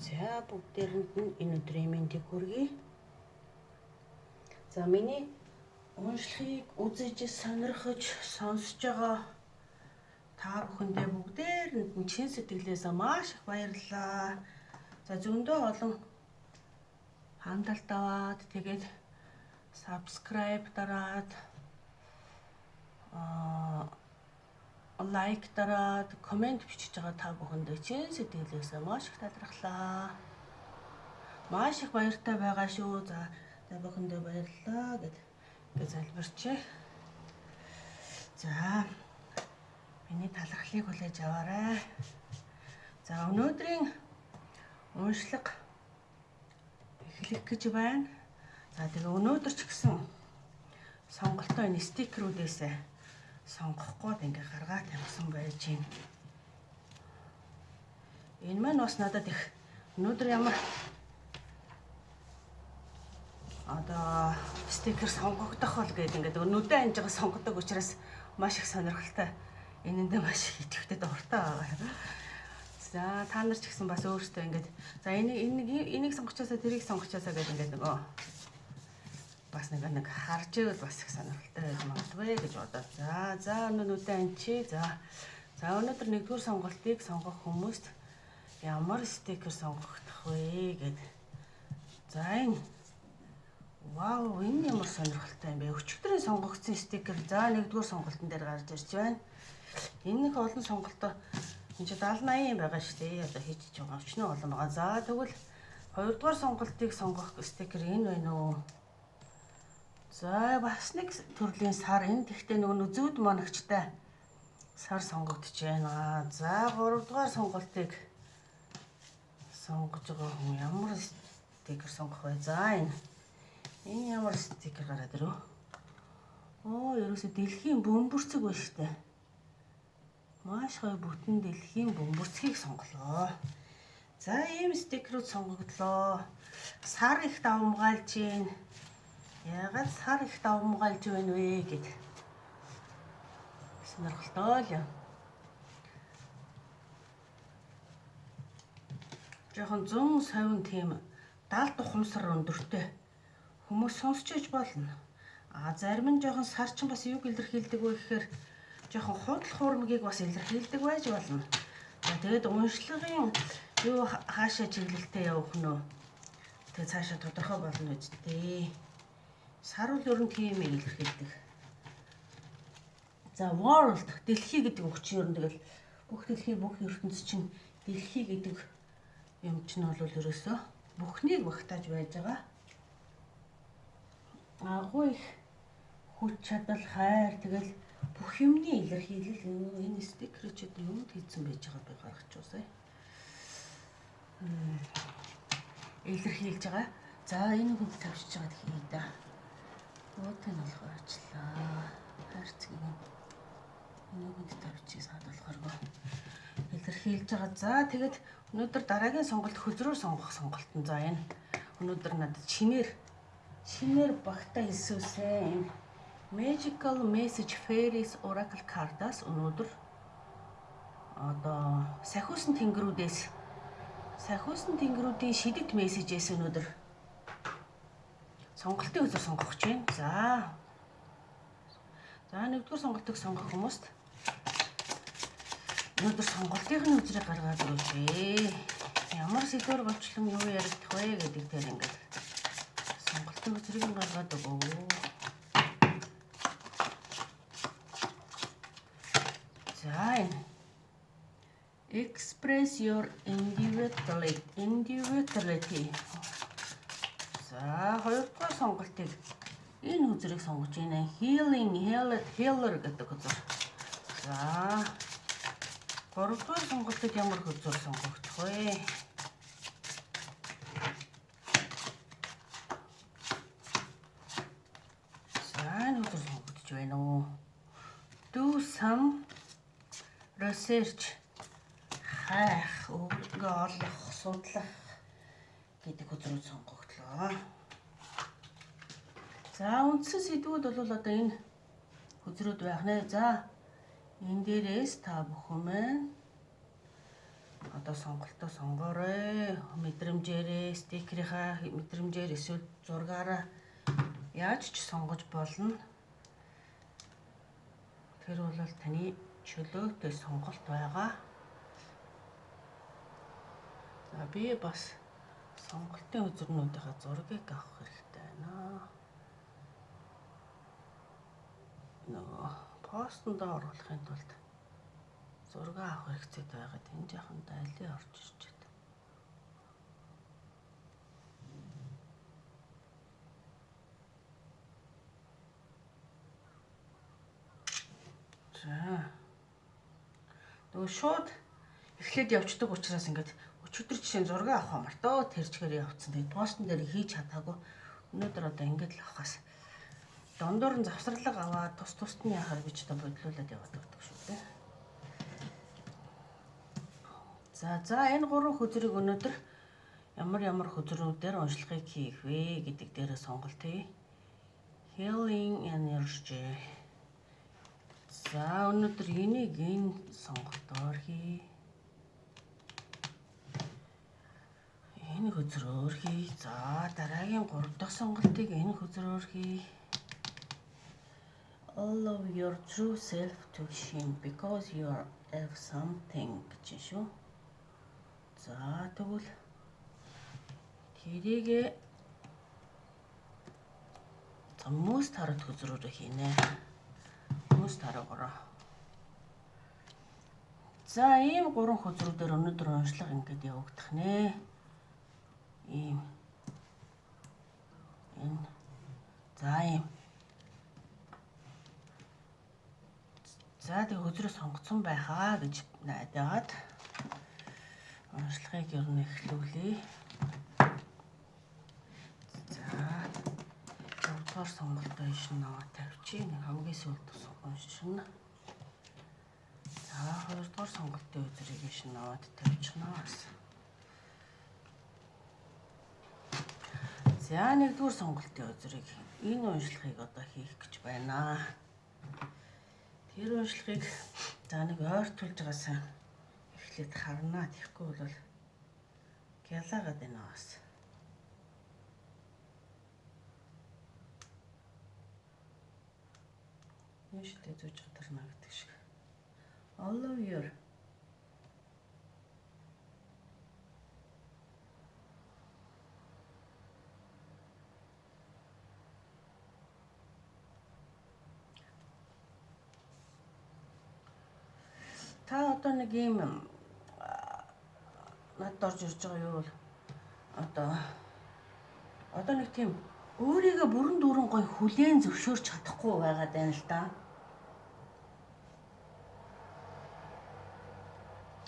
За бүгдээрэнд нь энэ өдрийн мэндийг хүргэе. За миний уншлагыг үзэж сонирхож сонсож байгаа та бүхэндээ бүгдээрэнд нь чин сэтгэлээсээ маш их баярлалаа. За зөндөө олон хандлт аваад тэгээд subscribe дараад лайк дараад комент бичиж байгаа та бүхэндээ чин сэтгэлээсээ маш их талархлаа. Маш их баяртай байгаа шүү. За та бүхэндээ баярлалаа гэж залбирчээ. За миний талархлыг хүлээж аваарай. За өнөөдрийн уншлага эхлэх гэж байна. За тэгээ өнөөдөр ч гэсэн сонголтоо энэ стикерүүдээс сонгох гээд ингээ гаргаад тавьсан байж байна. Энэ маань бас надад их өнөөдөр ямар одоо стикер сонгогдох бол гэдэг ингээд өнөөдөр анж байгаа сонгодог учраас маш их сонирхолтой. Энэндээ маш их идэвхтэй дуртай байгаа. За та нар ч гэсэн бас өөрсдөө ингээд за энийг сонгочоосаа тэрийг сонгочоосаа гэдэг ингээд нөгөө бас нэг харж ивэл бас их сонирхолтой байж магадгүй гэж бодоод. За өнөөдөр анчи. За өнөөдөр нэгдүгээр сонголтыг сонгох хүмүүст ямар стикер сонгогдох вэ гэдэг. За энэ вау, энэ ямар сонирхолтой юм бэ? Өчигдрийн сонгогдсон стикер. За нэгдүгээр сонголтын дээр гарч ирж байна. Энэ их олон сонголтоо энэ 70-80 байгаа шүү дээ. Одоо хийж байгаа өчнөө олон байгаа. За тэгвэл хоёрдугаар сонголтыг сонгох стикер энэ байна уу? За бас нэг төрлийн сар энэ тэгтээ нөгөө зүүд моногчтой сар сонгогдож байна. За гуравдугаар сонголтыг сонгож байгаа хүн ямар стикер сонгох вэ? За энэ ямар стикер гараад ирв? Ерөөсө дэлхийн бөмбөрцөг байна шүү дээ. Маш гоё бүтэн дэлхийн бөмбөрцгийг сонголоо. За ийм стикерүүд сонгогдлоо. Сар их давмгаалж байна. Ягаад сар их давмгаалж байна вэ гэд сонирхолтой л юм. Жохон 100 совин тийм 70 тухамсар өндөртэй хүмүүс сонсч иж болно. Зарим нь жохон сарчин бас юг илэрхийлдэг вэ гэхээр жохон худал хуурмгийг бас илэрхийлдэг байж болно. За тэгээд уншлагын юу хаашаа чиглэлтэй явах нь вэ? Тэгээд цаашаа тодорхой болно үсттэй. Сар бол ер нь тийм илэрхийлдэг. За world дэлхий гэдэг үг чинь ер нь тэгэл бүх дэлхий бүх ертөнц чинь дэлхий гэдэг юм чинь бол ерөөсөө бүхнийг багтааж байж байгаа. Агуу их хүч чадал хайр тэгэл бүх юмны илэрхийлэл энэ стикер ч гэдэг юм хийсэн байж байгаа би гаргаж уусаа. Илэрхийлж байгаа. За энэ хүн тавьчихж байгаа хий да. Өтөн болохоор ачлаа. Хайрцгийг энэ хүнд тавьчих саад болохоор илэрхийлж байгаа. За тэгээд өнөөдөр дараагийн сонголт хөзрөөр сонгох сонголт нь. За энэ өнөөдөр надад шинээр багтаа хэлсүүсэн энэ Magical Message Fairies Oracle Card-аас өнөөдөр одоо сахиусан тэнгэрүүдийн шидэт мессежээс өнөөдөр сонголтын үзээр сонгох гэж байна. За нэгдүгээр сонголтыг сонгох хүмүүст өнөөдөр сонголтын үзрийг гаргаад өгье. Ямар сэдвэр болчлон юу яригдах вэ гэдэг дээр ингээд сонголтын үзрийг гаргаад өгөө. За Express your individuality. За хоёрдугаар сонголтыг энэ үзрийг сонгож байна. Healer гэдэг үзэр. За гуравдугаар сонголтыг ямар үзэр сонгогдох вэ? За энэ үзэр сонгогдож байна уу? Do some research. Өөрийгөө олох, судлах гэдэг үзрүүд сонгогдлоо. За үндсэн сэдвүүд бол одоо энэ үзрүүд байх нэ. За энэ дээрээс та бүхэн маань Одоо сонголтоо сонгоорой. Мэдрэмжээрээ, стикерийнхаа мэдрэмжээр эсвэл зургаараа яаж ч сонгож болно. Тэр бол таны чөлөөтэй сонголт байгаа. За би бас сонголтын үзүүрнүүдийнхаа зургийг авах хэрэгтэй байна. Нөгөө постонд оруулахын тулд зураг авах хэрэгтэй байгаад энэ жаахан дайлын орж ирж байна. За. Нөгөө шууд эхлээд явцдаг учраас ингээд өчигдөр жишээ зураг авах юм мартаа тэрчгээр явцсан. Тэгээд постн дээр хийж чадаагүй. Өнөөдөр одоо ингээд л авахаас дондор нь завсралга аваад тус нь яхаар би ч одоо бодлуулад яваад байдаг шүү дээ. За энэ гурван хөзрийг өнөөдөр ямар хөзрүүдээр уншлагыг хийх вэ гэдэг дээрээ сонголт хий. Healing energy. За өнөөдөр энийг энэ сонголтоор хий. Энэ хөзрөөр хий. За дараагийн 3 дахь сонголтыг энэ хөзрөөр хий. Allow your true self to shine because you are of something гэж шүү. За тэгвэл тэрийгээ хүмүүс тараад хөзрөөрөө хийнэ. Хүмүүс тараагаараа. За ийм 3 хөзрүүдээр өнөөдөр уншлага ингээд явагдах нэ. Ийм энэ за ийм за тэг хөзрөө сонгоцсон байхаа гэж найдаад уншлагыг ер нь эхлүүлье. За 3-р сонголтоо ишин аваад тавьчих. Нэг хамгийн сүүлд уншина. За 2-р сонголтын үзрийг ишин аваад тавьчихнаа бас. За 1-р сонголтын үзрийг энэ уншлагыг одоо хийх гэж байна. Тэр уншлагыг за нэг ойртуулж байгаасаа эхлээд харнаа. Тэгэхгүй бол гялагаад байна бас. Нэштэй зүүж гадарна гэдэг шиг. Allow your та одоо нэг юм надад орж ирж байгаа юу бол одоо нэг тийм өөрийгөө бүрэн дүүрэн гой хүлээн зөвшөөрч чадахгүй байгаад байна л да.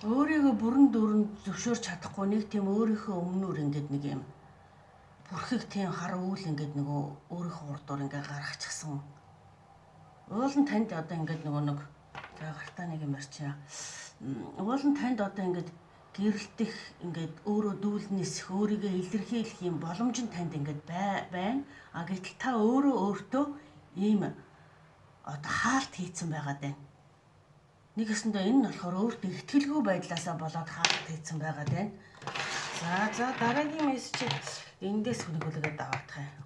Өөрийгөө бүрэн дүүрэн зөвшөөрч чадахгүй нэг тийм өөрийнхөө өмнөр ингээд нэг юм бүрхэг тийм хар үйл ингээд нөгөө өөрийнхөө урдуур ингээд гаргачихсан. Уул нь танд одоо ингээд нөгөө нэг за гартаа нэг юм ярьчаа. Уул нь танд одоо ингээд гэрэлтэх ингээд өөрөө дүүлнээс өөрийгөө илэрхийлэх юм боломж нь танд ингээд байна. А гэтэл та өөртөө ийм одоо хаалт хийцэн байгаад байна. Нэг гэсэндээ энэ нь болохоор өөртөө ихтгэлгүй байдлаасаа болоод хаалт хийцэн байгаад байна. За дараагийн мессежийг эндээс хүнэгүүлээд аваадах юм.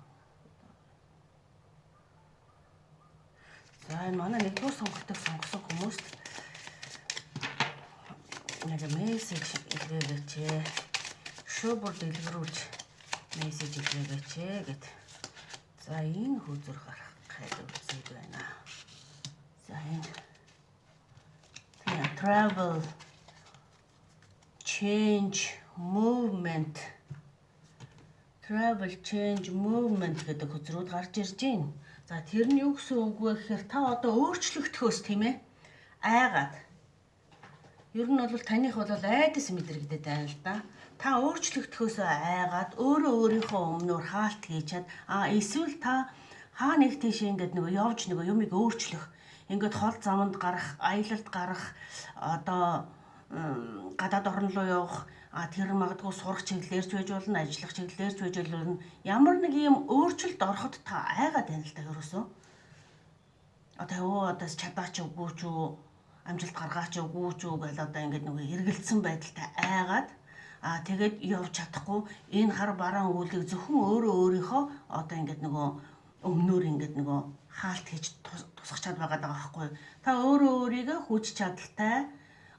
За энэ манай 1-р сонголтыг сонгосон хүмүүст нэг мессеж илгээгээч. Шүүбөр дэлгэрүүлж мессеж илгээгээч гэд. За энэ хүзэр гарах гэдэг үзэг байна. За энэ travel change movement гэдэг хөзрүүд гарч ирж байна. За тэр нь юу гэсэн үг вэ гэхээр та одоо өөрчлөгдөхөөс тийм ээ айгаад. Ер нь бол таних бол айдас мэдрэгдээд байна л да. Та өөрчлөгдөхөөс айгаад өөрийнхөө өмнөөр хаалт хийчихэд эсвэл та хаа нэг тийш ингээд нөгөө явж нөгөө юмыг өөрчлөх ингээд хол заманд гарах, аялалд гарах, одоо гадаад орн руу явах, тэр магадгүй сурах чиглэлээрч байж болно, ажиллах чиглэлээрч байж болно. Ямар нэг юм өөрчлөлт ороход та айгаад байна л да ерөөсөө. Одоо чадаач үгүй ч үү, амжилт гаргаач үгүй ч үг гэл одоо ингээд нөгөө эргэлцсэн байдалтай айгаад тэгээд явж чадахгүй энэ хар бараан үүлийг зөвхөн өөрөө өөрийнхөө одоо ингээд нөгөө өмнөөр ингээд нөгөө хаалт хийж тусгачаад байгаа даа байхгүй. Та өөрөө өөрийгөө хүч чадалтай,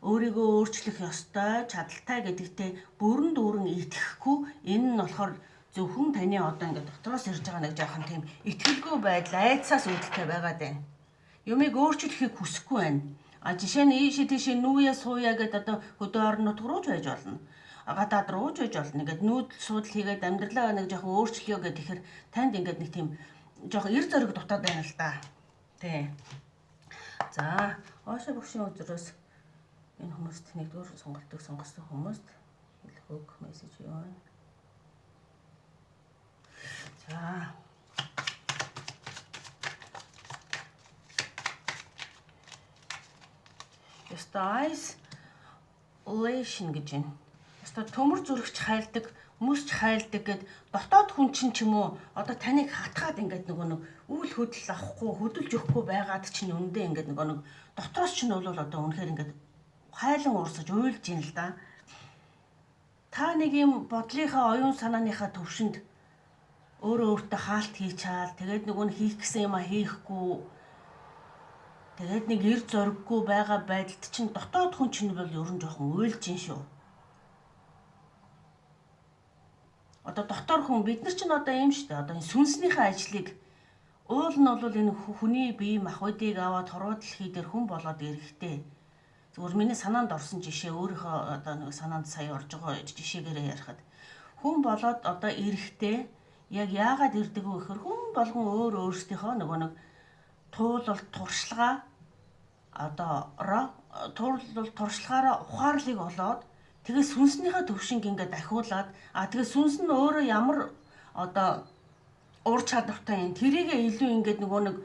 өөрийгөө өөрчлөх ёстой, чадaltaй гэдэгтээ бүрэн дүүрэн итгэхгүй. Энэ нь болохоор зөвхөн таны одоо ингээд дотроос ирж байгаа нэг жоохон тийм итгэлгүй байдал, айдсаас үүдэлтэй байгаад байна. Юмыг өөрчлөхийг хүсэхгүй байна. Жишээ нь ийшээ тийшээ нүүе сууя гэдэг одоо хөдөө орон нутг руу ч байж болно. Гадаад руу ч байж болно. Ингээд нүүдэл судал хийгээд амьдралаа нэг жоохон өөрчлөё гэдэг ихэр танд ингээд нэг тийм жоохон эр зориг дутаад байна л да. Тий. За, Оошо бүгшийн үзрээс энэ хүмүүст нэгдүгээр сонголтыг сонгосон хүмүүст хэлэх мессеж юу вэ? За. Isolation гэж байна. Яста төмөр зүрхч хайлдаг, мөсч хайлдаг гэд дотоод хүн чинь ч юм уу одоо таныг хатгаад ингээд нөгөө нэг үйл хөдлөл авахгүй, хөдөлж өгөхгүй байгаад чинь өндөө ингээд нөгөө нэг дотроос чинь бол одоо үнэхээр ингээд хайлан уурсаж уйлж ийн л да. Та нэг юм бодлынхаа оюун санааныхаа төвшөнд өөрөө өөртөө хаалт хийчаал тэгээд нөгөө нь хийх гэсэн юм хийхгүй тэгээд нэг эр зориггүй байгаа байдалд чинь дотоод хүн чинь бол ерөн жоохон уйлж ийн шүү. Одоо дотор хүн бид нар чинь одоо юм шүү дээ. Одоо энэ сүнснийхээ ажлыг уул нь бол энэ хүний бие махбодыг аваад хорвоо дэлхий дээр хүн болоод ирэхтэй. Зүгээр миний санаанд орсон жишээ өөрийнхөө одоо нэг санаанд сая орж байгаа жишээгээрээ ярихад хүн болоод одоо ирэхтэй яг яагаад ирдэг вэ гэхээр хүн болгон өөрсдийнхөө нөгөө нэг туулал туршлага одоо туршлагаараа ухаарлыг олоод тэгээ сүнснийхээ төвшинг ингээд ахиулаад тэгээ сүнс нь өөрөө ямар одоо ур чадвартай юм тэрийгээ илүү ингээд нөгөө нэг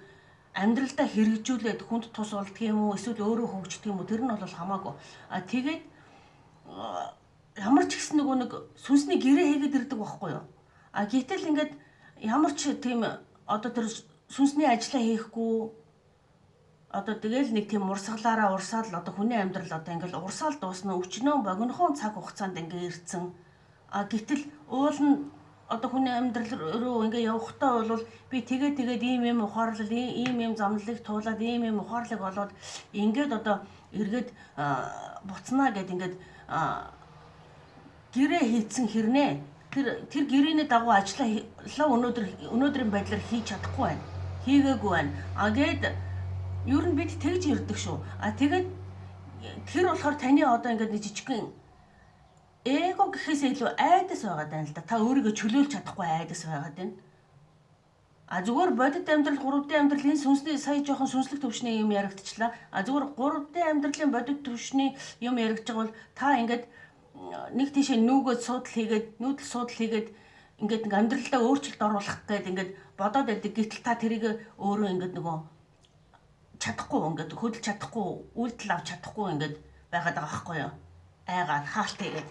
амьдралдаа хэрэгжүүлээд хүнд тус болдго юм уу эсвэл өөрөө хөгждөг юм уу тэр нь бол хамаагүй тэгээд ямар ч ихсэн нөгөө нэг сүнсний гэрээ хийгээд ирдэг байхгүй юу гэтэл ингээд ямар ч тийм одоо тэр сүнсний ажлаа хийхгүй одоо тэгэл нэг тийм урсгалаараа урсаал одоо хүний амьдрал одоо ингээл урсаал дуусна өчнөө богинохон цаг хугацаанд ингээ ирцэн гэтэл уул нь одоо хүний амьдрал руу ингээ явахдаа бол би тэгээд ийм ухаарлал ийм замналыг туулаад ийм ухаарлыг олоод ингээд одоо эргээд буцнаа гэд ингээд гэрээ хийцэн хэрнээ тэр гэрээний дагуу ажиллаа өнөөдрийн байдлаар хийж чадахгүй байна хийгээгүй байна гээд ер нь бид тэгж ирдэг шүү. Тэгээд тэр болохоор таны одоо ингээд нэг жижигхэн эго гэхээс илүү айдас байгаа даа л да. Та өөрийгөө чөлөөлж чадахгүй айдас байгаа даа. Зүгээр бодит амьдрал 3D амьдралын сүнсний сая жоохон сүнслэг төвшний юм яригдчихлаа. Зүгээр 3D амьдралын бодит төвшний юм яригдж байгаа бол та ингээд нэг тийшээ нүүгээд нүүдэл судал хийгээд ингээд нэг амьдралдаа өөрчлөлт оруулах гээд ингээд бодоод байдаг. Гэтэл та тэрийг өөрөө ингээд нөгөө чадахгүй ингээд хөдөлж чадахгүй үйлдэл авч чадахгүй ингээд байгаад байгаа байхгүй юу айгаад хаалт хийгээд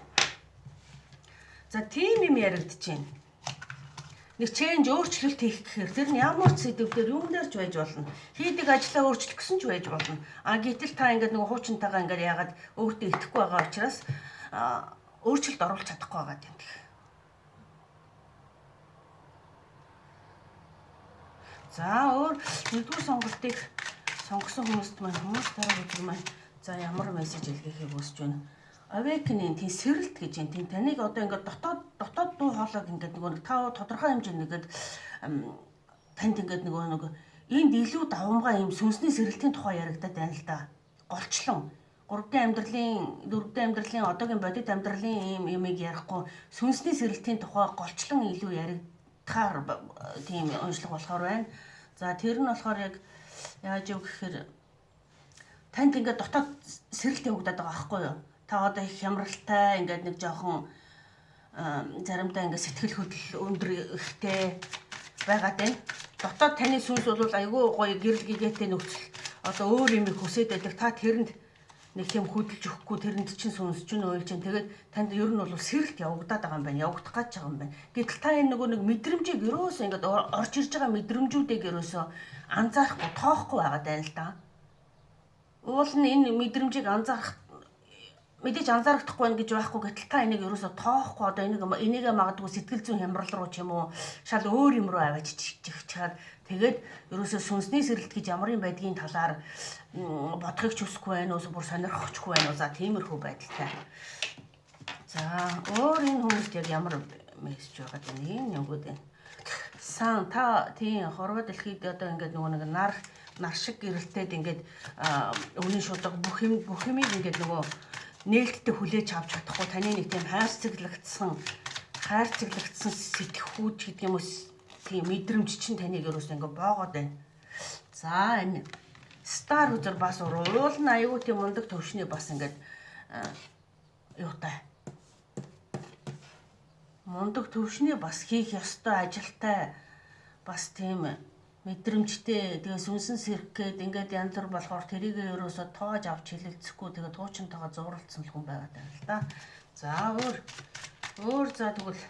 за тийм юм яригдчихээн нэг ченж өөрчлөлт хийх гэхээр тэр нь ямар ч сэдвээр юм дээрч байж болно хийдэг ажлаа өөрчлөх гэсэн ч байж болно гэтэл та ингээд нэг хуучинтайгаа ингээд яагаад өөртөө итгэхгүй байгаа учраас өөрчлөлт оруулах чадахгүй байгаа юм гэх за өөр нэгдүгээр сонголтыг сонгосон хүмүүст хүмүүс дараа үзэг маань за ямар мессеж илгээхийг хүсэж байна. Awakening тийм сэрэлт гэж юм. Тийм таныг одоо ингээд дотоод дуу хоолойг ингээд нөгөө та тодорхой хэмжээнд ингээд танд ингээд нөгөө энд илүү давамгай юм сүнсний сэрэлтийн тухай яригадаад байна л да. Голчлон 3D амьдралын 4D амьдралын одоогийн бодит амьдралын юм юмыг ярихгүй сүнсний сэрэлтийн тухай голчлон илүү яригдахаар тийм уншлаг болохоор байна. За тэр нь болохоор яг яаж юу гэхээр танд ингээд дотоод сэрэлт явагдаад байгаа байхгүй юу? Та одоо их хямралтай ингээд нэг жоохон заримдаа ингээд сэтгэл хөдлөл өндөр ихтэй байгаад байна. Дотоод таны сүнс бол айгүй гоё гэрэл гэгээтэй нөхцөл одоо өөр юм хүсээд байдаг. Та тэрэнд нэг юм хөдөлж өгөхгүй тэрэнд чинь сүнс чинь ойлж чинь тэгээд танд ер нь бол сэрэлт явагдаад байгаа юм байна. Явагдах гэж байгаа юм байна. Гэтэл та энэ нөгөө нэг мэдрэмжийг ерөөсөө ингээд орж ирж байгаа мэдрэмжүүдийг ерөөсөө анзаарахгүй тоохгүй байгаа даа л да. Уул нь энэ мэдрэмжийг мэдээж анзаарахдахгүй байна гэж байхгүй гэтэл та энийг ерөөсө тоохгүй одоо энийг магадгүй сэтгэл зүйн хямрал руу ч юм уу шал өөр юм руу аваач чад тэгээд ерөөсө сүнсний сэрэлт гэж ямар юм байдгийн талаар бодохыг ч хүсэхгүй байна уу бүр сонирхохгүй байна уу за тиймэрхүү байдалтай. За өөр энэ хүмүүст яг ямар мессеж байгаа юм ийм явгууд байна. Сан та тийм хорвоо дэлхийд одоо ингээд нөгөө нэг нар шиг гэрэлтээд ингээд өвний шударга бүх юмыг ингээд нөгөө нээлттэй хүлээж авч чадахгүй таны нэг тийм хайр цэглэгдсэн сэтгхүүд гэдэг юм уу тийм мэдрэмж чинь таныг ерөөсөө ингээд боогоод байна. За энэ стар үзэр бас уул нь аюу тийм мундаг төвшний бас ингээд юутай мундаг төвшний бас хийх ёстой ажилтай бас тийм мэдрэмжтэй тэгээ сүнсэн сэрх гээд ингээд янз бүр болохоор тэрийг ерөөсө тоож авч хилэлцэхгүй тэгээ туучинтайгаа зууралцсан хүн байгаад байна л да. За өөр за тэгвэл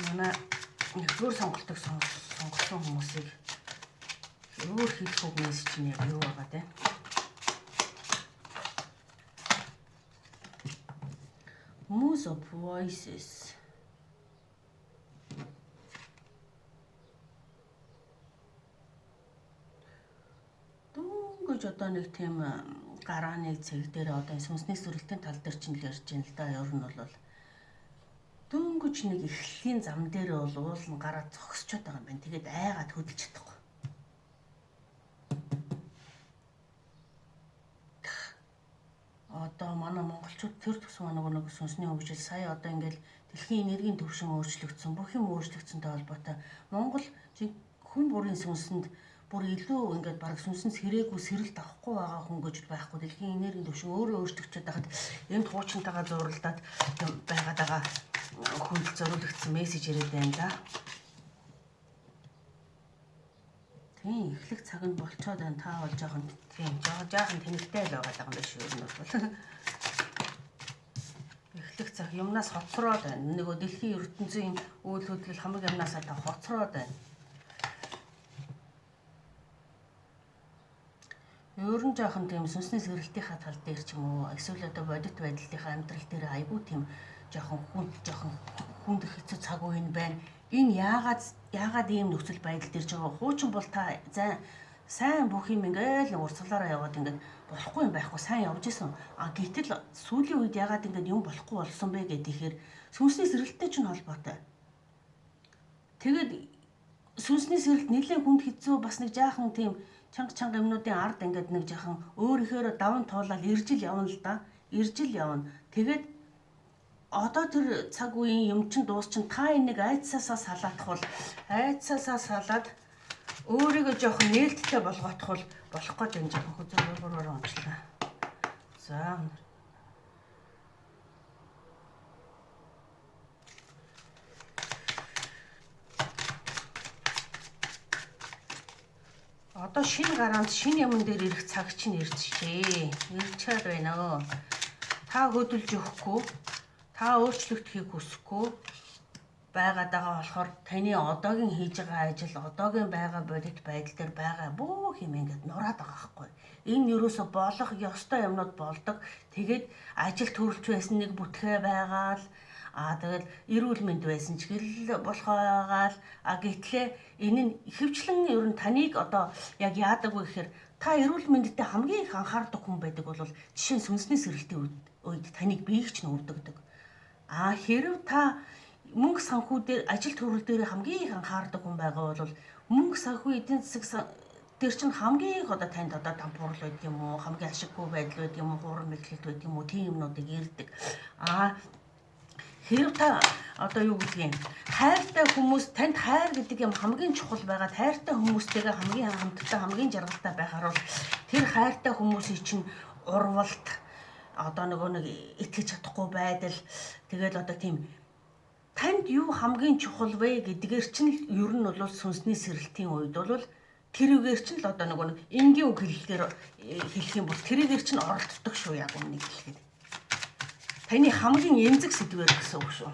манай нэгдүгээр сонголтыг сонгосон хүмүүсийг өөр хэлэх үг мессеж нь яг юу байгаа те. Moose of Voices гэж одоо нэг тийм гарааны цэг дээр одоо сүнсний сүрэлтийн тал дээр чинь л ярьж байна л да. Ер нь бол дөнгөж нэг эхлэлийн зам дээр бол уул нь гараа зогсчод байгаа юм байна. Тэгээд айгаад хөдөлж чадахгүй. Одоо манай монголчууд тэр төсөн нэг сүнсний хөгжил сая одоо ингээл дэлхийн энергийн төвшин өөрчлөгдсөн, бүх юм өөрчлөгдсөнтэй холбоотой Монгол хүн бүрийн сүнсэнд бүр илүү ингээд баг сүнсэнс хэрээгүй сэрэлт авахгүй байгаа хүн гэж байхгүй. Дэлхийн энергийн төвшин өөрөө өөрчлөгдөж байхад энэ туучинтайгаа зууралдаад байгаад байгаа хүнд зориулагдсан мессеж ирээд байна да. Тийм эхлэх цаг нь болцоод байна. Та бол жоохон тэнэгтэй л байгаа юм биш үү ер нь бол. Эхлэх цаг юмнаас хоцроод байна. Нөгөө дэлхийн ертөнцийн үйл хөдлөл хамаг юмнасаа та хоцроод байна. Ер нь жоохон тийм сүнсний сэрэлтийнхаа тал дээр ч юм уу эсвэл одоо бодит байдлынхаа амьдрал дээр айгүй тийм жоохон хүнд хэцүү цаг үе байна. Энэ яагаад ийм нөхцөл байдал дээр ч байгаа хуучин бол та сайн бүх юм ингээл урсгалаараа яваад ингээд болохгүй юм байхгүй сайн явж исэн. Гэтэл сүүлийн үед яагаад ингээд юм болохгүй болсон бэ гэхээр сүнсний сэрэлттэй ч холбоотой. Тэгээд сүнсний сэрэлт нэлээд хүнд хэцүү бас нэг жаахан тийм чанга юмнуудын ард ингээд нэг жаахан өөрийнхөө даван туулаад иржил явна л да. Иржил явна. Тэгээд одоо тэр цаг үеийн юм чин дуусчин та энийг айцсаасаа салаад өөрийгөө жоохон нээлттэй болгоох бол болохгүй юм жоохон хөзөрөөр онцлоо. За одоо шинэ гараанд шинэ юмн дээр ирэх цаг чинь ирчихжээ. Ирчээд байна өө. Та хөдөлж өгөхгүй, та өөрчлөгдөхийг хүсэхгүй байгаад байгаа болохоор таны одоогийн хийж байгаа ажил, одоогийн байгаа бодит байдал дээр байгаа бүх юм ингээд нураад байгаа байхгүй. Энэ юусоо болох ёстой юмнууд болдог. Тэгээд ажил төрөлч байсан нэг бүтгээ байгаа л тэгэл эрүүл мэнд байсан ч гэрэл болохоогоо гэтлээ энэ нь ихэвчлэн ер нь таныг одоо яг яадаг вэ гэхээр та эрүүл мэндэд хамгийн их анхаардаг хүн байдаг бол жишээ нь сүнсний сэрэлтийн үед таныг биегч нь өвдөгдөг. Хэрв та мөнгө санхүү дээр ажил төрөл дээр хамгийн их анхаардаг хүн байгаа бол мөнгө санхүү эдийн засаг дээр чинь хамгийн их одоо танд одоо дампуурал байдаг юм уу, хамгийн ашиггүй байдал байдаг юм уу, хуурам мэдлэлт байдаг юм уу, тийм юмнуудыг ирдэг. Хэрв та одоо юу гэдгийг хайртай хүмүүс танд хайр гэдэг юм хамгийн чухал байгаад хайртай хүмүүстэйгээ хамгийн хамттай хамгийн жаргалтай байхаар бол тэр хайртай хүмүүсийн чинь урвалт одоо нэг итгэж чадахгүй байдал тэгэл одоо тийм танд юу хамгийн чухал вэ гэдгээр чинь ер нь бол сүнсний сэрэлтийн үед бол тэрүүгээр чинь л одоо нэг энгийн үг хэлэх юм бол тэрүүгээр чинь оролддог шүү яг үннийг хэлэхэд. Таны хамгийн эмзэг сэдвэр гэсэн үг шүү.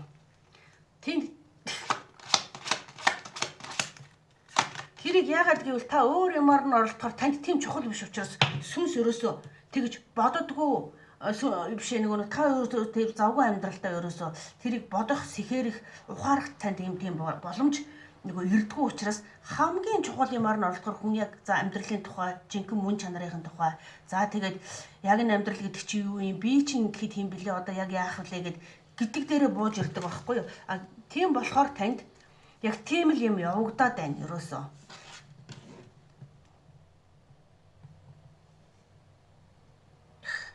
Тэрийг яагаад гэвэл та өөр юмар нь оролдохоор танд тийм чухал биш учраас сүнс ерөөсөө тэгж бододгүй биш нэг та өөрөө тэр завгүй амьдралдаа ерөөсөө тэрийг бодох, сэхэрэх, ухаарах тань тийм боломж нөгөө эрдгүү учраас хамгийн чухал юмар нь оролдохоор хүн яг за амьдралын тухай, жинхэнэ мөн чанарын тухай, за тэгээд яг энэ амьдрал гэдэг чи юу юм, би чинь гэхэд юм блэ, одоо яг яах вэ гэдэг дээрээ бууж ирдэг байхгүй юу? Тийм болохоор танд яг тийм л юм явагдаад байна ерөөсөө.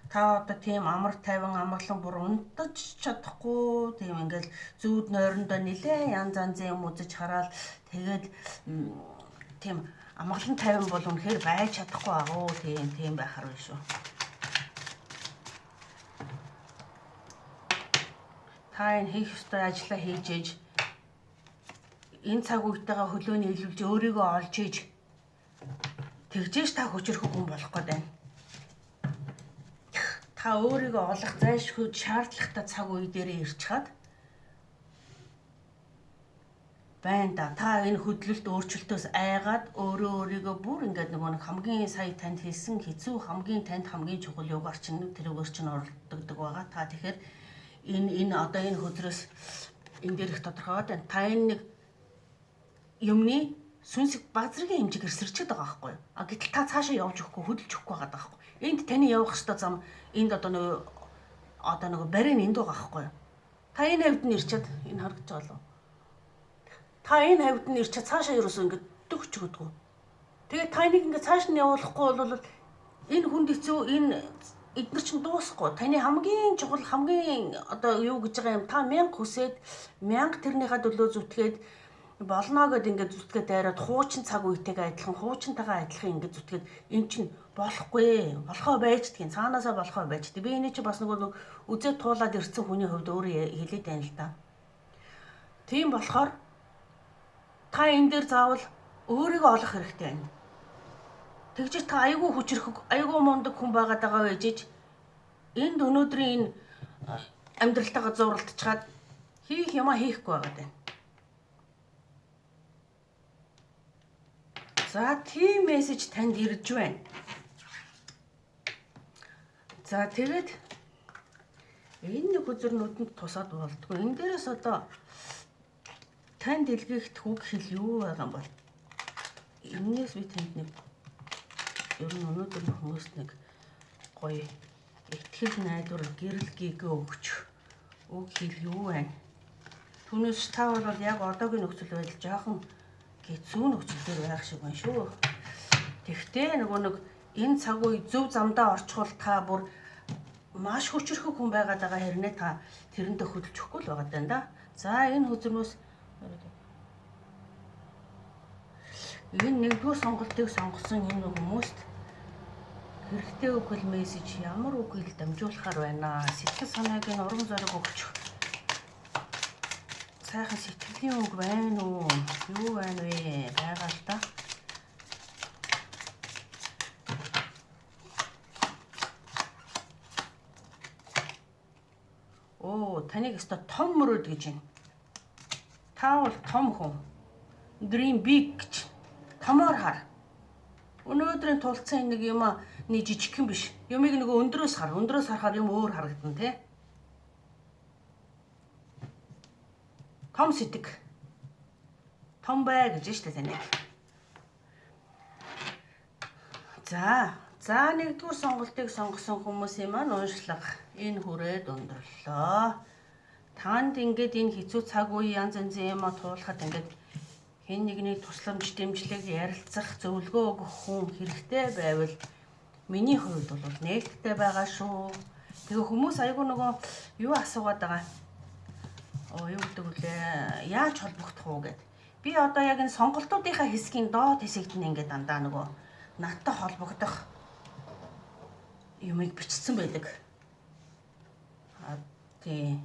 Та одоо тийм амар тайван амарлан бүр унтаж чадахгүй тийм ингээл зүүд нойрондоо нилээ янз янзын юм үзэж хараад тэгээд тийм амарлан тайван бол үнэхээр байж чадахгүй агуу тийм байхаар байна шүү. Та энэ хийх ёстой ажлаа хийж ээж энэ цаг үетэйгээ хөлөөний илүүлж өөрийгөө олж ээж тэгжээж та хүчрэх хүн болох гээд байна. Та өөрийгөө олох зайлшгүй шаардлагатай цаг үе дээрээ ирч хаад байна да. Та энэ хөдлөлт өөрчлөлтөөс айгаад өөрийгөө бүр ингээд нэг хамгийн сая танд хэлсэн хэцүү хамгийн чухал юугаар чинь тэрүүгээр чинь оролддог байгаа. Та тэгэхээр энэ одоо энэ хөдрөөс энэ дээр их тодорхойд байна. Та энэ нэг юмны сүнсэг базргийн хэмжээгээр сэрчээд байгаа байхгүй юу? Гэтэл та цаашаа явж өгөхгүй хөдөлж өгөхгүй байгаа байхгүй юу? Энд таны явах ёстой зам энд одоо нөгөө барийн энд байгаа байхгүй юу? Та энэ хавьд нь ирчээд энэ харагдаж байгаа лу. Та энэ хавьд нь ирчээд цаашаа ерөөсөө ингээд төгч өгдөггүй. Тэгээд та энийг ингээд цааш нь явуулахгүй бол энэ хүнд хэцүү энэ эдгээр чинь дуусахгүй. Таны хамгийн чухал хамгийн одоо юу гэж байгаа юм та 1000 хүсээд 1000 тэрнийхээ төлөө зүтгээд болно гэд ингээд зүтгээд дайраад хуучин цаг үетэйгээ адилхан хуучинтайгаа адилхан ингээд зүтгээд эн чинь болохгүй. Болохоо байждгийн цаанаасаа болохоо байждгийг. Би энэ чи бас нөгөө үзээд туулаад ирсэн хүний хувьд өөрөө хэлээд байна л да. Тийм болохоор та энэ дээр заавал өөрийгөө олох хэрэгтэй байна. Тэгж та айгүй хүчрэх, айгүй мундаг хүн байгаад байгаа байж энд өнөөдрийн энэ амьдралтайгаа зуралтчаад хийх юмаа хийхгүй байгаад байна. За тийм мессеж танд ирж байна. За тэгээд энэ нэг үзэр нүдэнд тусаад болдгоо. Энэ дээрээс одоо танд илгээх үг хэл юу байгаа юм бол энээс би танд нэг ер нь өнөөдөр хүмүүс нэг гоё итгэл найдвар гэрэл гээгээ өгч үг хэл юу байна. Түүнээс та бол яг одоогийн нөхцөл байдал жоохон хэцүү нөхцөл төр байх шиг байна шүү. Тэгвэл нөгөө нэг энэ цаг үе зөв замдаа орчихвол та бүр маш хүчрэх хүн байгаад байгаа хэрнээ та тэрэндээ хөдөлж өгөхгүй л байгаа даа. За энэ хөзөрмөөс энэ нэгдүгээр сонголтыг сонгосон энэ хүмүүст хэрэгтэй үг хэл мессеж ямар үг хэл дамжуулахаар байна. Сэтгэл санааг нь урам зориг өгч сайхан сэтгэлийн үг байна уу? Юу байна вэ? Байгаа л да. Таныг өстой том мөрөөд гэж байна. Та бол том хүн. Dream big гэж. Томоор хар. Өнөөдрийн тулцсан нэг юм нэг жижигхэн биш. Юмыг нөгөө өндрөөс хар. Өндрөөс харахаар юм өөр харагдана тий. Том сэтг. Том бай гэж штэ тань. За нэгдүгээр сонголтыг сонгосон хүмүүсийн маань уншлага энэ хүрээд өндөрлөө. Танд ингээд энэ хэцүү цаг үе янз янзын юм туулахад ингээд хэн нэгний тусламж дэмжлэг ярилцах зөвлөгөө өгөх хүн хэрэгтэй байвал миний хувьд бол нээлттэй байгаа шүү. Тэгээ хүмүүс айгүй нөгөө юу асуугаад байгаа. Юу гэдэг вүлээ? Яаж холбогдох уу гэд. Би одоо яг энэ сонголтуудынхаа хэсгийн доод хэсэгт нь ингээд дандаа нөгөө надтай холбогдох юмыг бичсэн байдаг. Тий.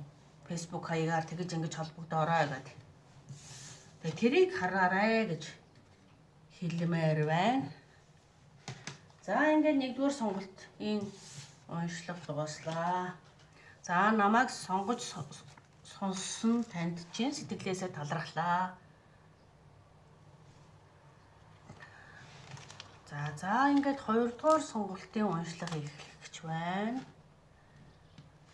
Facebook хаягаар тэгж ингэж холбогдоорой гэдэг. Тэгээ тэрийг хараарай гэж хэлмээр байна. За ингээд нэгдүгээр сонголт энэ уншлага дугаслаа. За намайг сонгож сонссон танд чин сэтгэлээсээ талархлаа. За ингээд 2 дугаар сонголтын уншлага эхлэх гэж байна.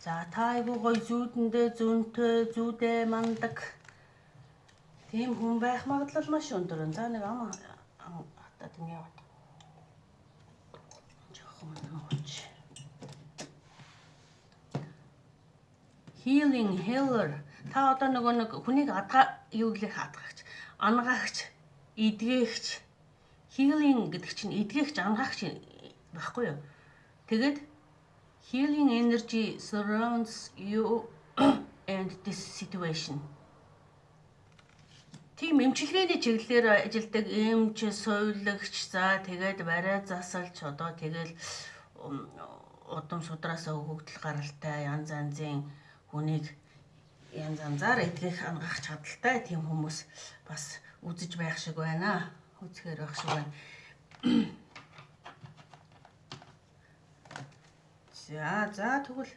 За та айгуу гоё зүүдэндээ зүүнтэй зүүдээ мандаг тийм хүн байх магадлал маш өндөр. За нэг ам хатаад ингэ яваад. Жохон нууч. Healing healer. Та одоо нөгөө нэг хүнийг юу гэлээ хатгагч, ангаагч, эдгээгч. Healing гэдэг чинь эдгээгч, ангаагч байхгүй юу? Тэгээд healing energy surrounds you and this situation. Тийм эмчилгээний чиглэлээр ажилладаг эмч, сувилагч, за тэгээд барай засалч, одоо тэгэл удам судраасаа хөгдөл гаралтай янз янзын хүнийг янз янзаар эдгэх ангаах чадaltaй тийм хүмүүс бас үзэж байх шиг байна. Үзэхээр байх шиг байна. За тэгвэл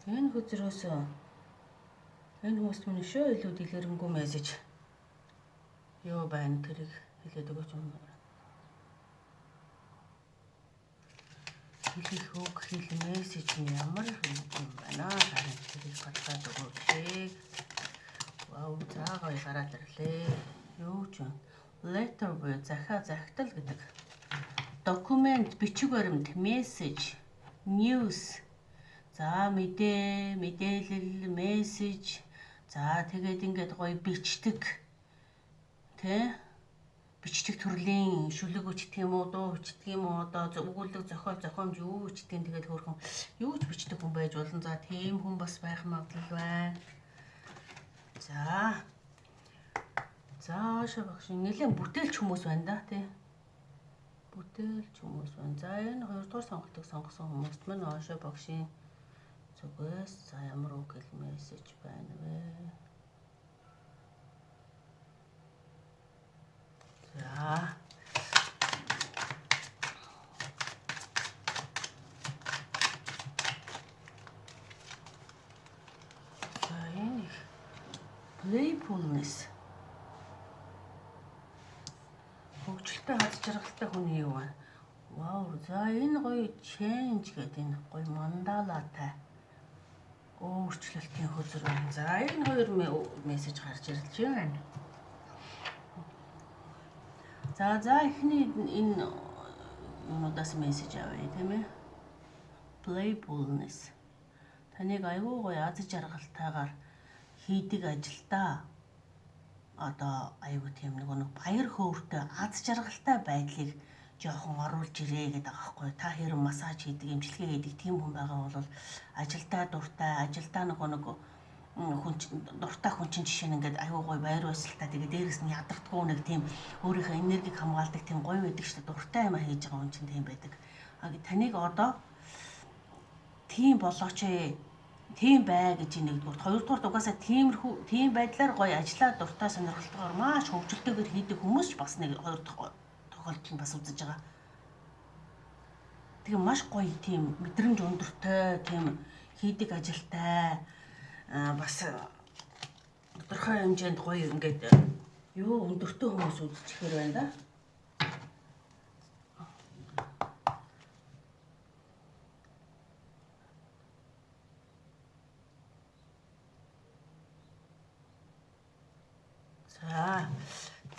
энэ хөзрөөс энэ хүмүүст минь шүү илүү дэлгэрэнгүй мессеж юу байна тэрийг хэлээд өгөөч юм. Хэлэх үг хэл мессеж нь ямар юм байна? Харин тэрийг батлаад өгөөч. Вау, заагаа гараад ирлээ. Юу ч юм. Letter буюу захидал гэдэг. Документ, бичиг баримт, мессеж, news. За мэдээлэл, мессеж. За тэгээд ингээд гоё бичдэг. Тэ? Бичдэг төрлийн шүлэг бичдэг юм уу, дуу бичдэг юм уу, одоо өгүүлэг зохиомж юу бичдэг, тэгээд хөөрхөн юу ч бичдэг хүн байж болно. За тийм хүн бас байх магадлал байна. За шавхш нэлээд бүтээлч хүмүүс байна да тий. Бүтээлч хүмүүс байна. За энэ 2 дугаар сонголтыг сонгосон хүмүүст мань оошоо багшийн зүгээс за ямар үг хэл мессеж байна вэ? За энэ playfulness. Хөгжилтэй хад жаргалтай хүний юу вэ? Вау, за энэ гоё change гэдэг энэ гоё мандалатай өөрчлөлтийн хөзөр байна. За энэ 2 мессеж гарч ирж байна. За эхний энэ юмудаас мессеж авъя тийм ээ. Playfulness. Таныг аюу гоё аз жаргалтайгаар хийдэг ажилдаа одоо аюу тийм нэг баяр хөөртэй аз жаргалтай байдлыг жоохон оруулж ирээ гэдэг аахгүй. Та хэрэг массаж хийдэг, эмчилгээ хийдэг тийм хүн байгаа бол ажилдаа дуртай, ажилдаа нэг дуртай хүн чинь жишээ нь ингээд аюу гоё баяр баясгалтай тэгээд дээрэс нь ядагдгүй нэг тийм өөрийнхөө энергийг хамгаалдаг тийм гоё байдаг шүү дээ. Дуртай юм хийж байгаа хүн чинь тийм байдаг. Таныг одоо тийм болооч тийм бай гэж нэгдүгээр. Хоёрдугаар угаасаа тийм байдлаар гоё ажиллаа дуртай сонирхолтойгоор маш хөгжилтэйгээр хийдэг хүмүүс ч бас нэг хоёр дахь тохиолдол нь бас үзэж байгаа. Тэгээ маш гоё тийм мэдрэмж өндөртэй тийм хийдэг ажилтай бас тодорхой хэмжээнд гоё ингээд юу өндөртэй хүмүүс үзчихээр байна да.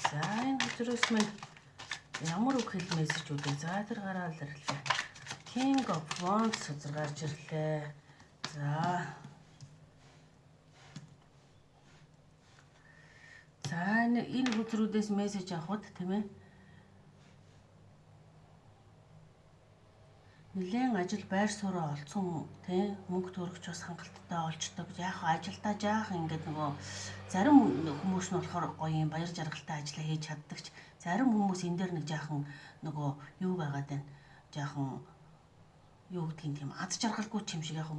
За энэ хөзрөөс минь ямар үг хэл мессеж үүдээ за тэр гараад ирлээ. King of Wands хөзөр гарч ирлээ. За энэ хөзрүүдээс мессеж авахд тийм ээ. Нилээн ажил байр сууриа олцсон тий мөнгө төгрөгч бас хангалттай олчдог. Яг ажилдаа жаах ингээд нөгөө зарим хүмүүс нь болохоор гоё юм баяр жаргалтай ажиллаа хийж чаддагч зарим хүмүүс энэ дээр нэг жаахан нөгөө юу байгаад байна. Жаахан юу гэдгийг тийм аз жаргалгүй юм шиг яг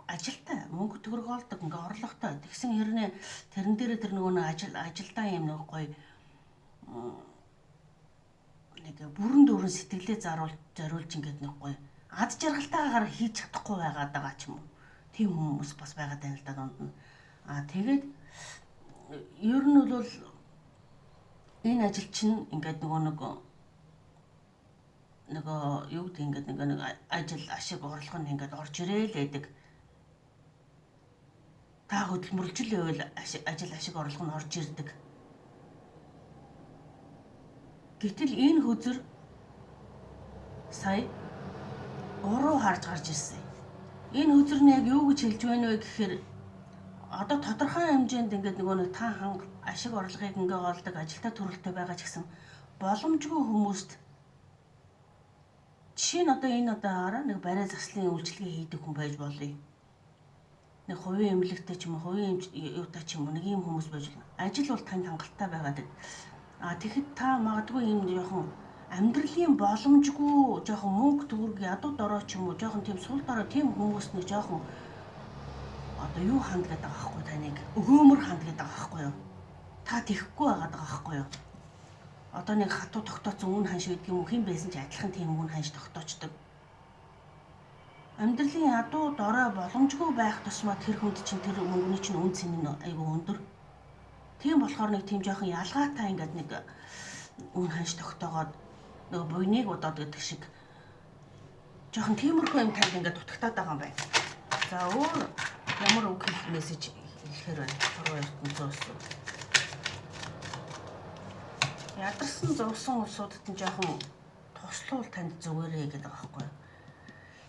ажилтай мөнгө төгрөг олдог ингээ орлоготой. Тэгсэн хэрнээ тэрэн дээрээ тэр нөгөө ажилдаа юм нэг гоё нэг бүрэн дүүрэн сэтгэлээ зориулж ингээд нэг гоё аз жаргалтайгаар хийж чадахгүй байгаа ч юм уу. Тийм хүмүүс бас байгаад байна л да донд нь. Тэгээд ер нь бол энэ ажил чинь ингээд нөгөө юу гэдэг ингээд нэг ажил ашиг орлого нь ингээд орж ирээл байдаг. Та хөдөлмөрлж л байвал ажил ашиг орлого нь орж ирдэг. Гэтэл энэ хөзөр сая уруу харж гарч ирсэн. Энэ хөзөр нь яг юу гэж хэлж байна вэ гэхээр одоо тодорхой хэмжээнд ингээд нөгөө нэг та ашиг орлогыг ингээ олдог ажилтаа төрөлтэй байгаа ч гэсэн боломжгүй хүмүүст жишээ нь одоо энэ удаагаар нэг барай заслын үйлчилгээ хийдэг хүн байж болъё. Нэг хувийн эмнэлэгтэй ч юм уу, хувийн юутай ч юм уу нэг юм хүмүүс байж болно. Ажил бол танд хангалттай байгаад. Тэгэхэд та магадгүй юм жоохон амьдралын боломжгүй жоохон мөнгө төгрөг ядуу дорой ч юм уу жоохон тийм сул дорой тийм хүмүүс нэг жоохон одоо юу хандгаад байгаа байхгүй таныг өгөөмөр хандгаад байгаа байхгүй юу? Та тэхгүй байгаад байгаа байхгүй юу? Одоо нэг хатуу тогтооцсон үн ханш гэдэг юм уу хэн байсан ч адилхан тийм үн ханш тогтоочдөг. Амьдралын ядуу дорой боломжгүй байх тусмаа тэр хүнд чинь тэр мөнгөний чинь үн цэн нь айгүй өндөр. Тийм болохоор нэг тийм жоохон ялгаатай ингээд нэг үн ханш тогтоогоод нөгөө буйныг удаад гэдэг шиг жоохон тиймэрхүү юм танд ингээд дутагтаад байгаа юм байна. За өөр ямар үг хэлэх мессеж хэлэхээр байна. Сургууль ертөнцөөс. Ядарсан зовсон улсуудад нь жоохон туслуул танд зүгээрээ гэдэг байгаа байхгүй юу?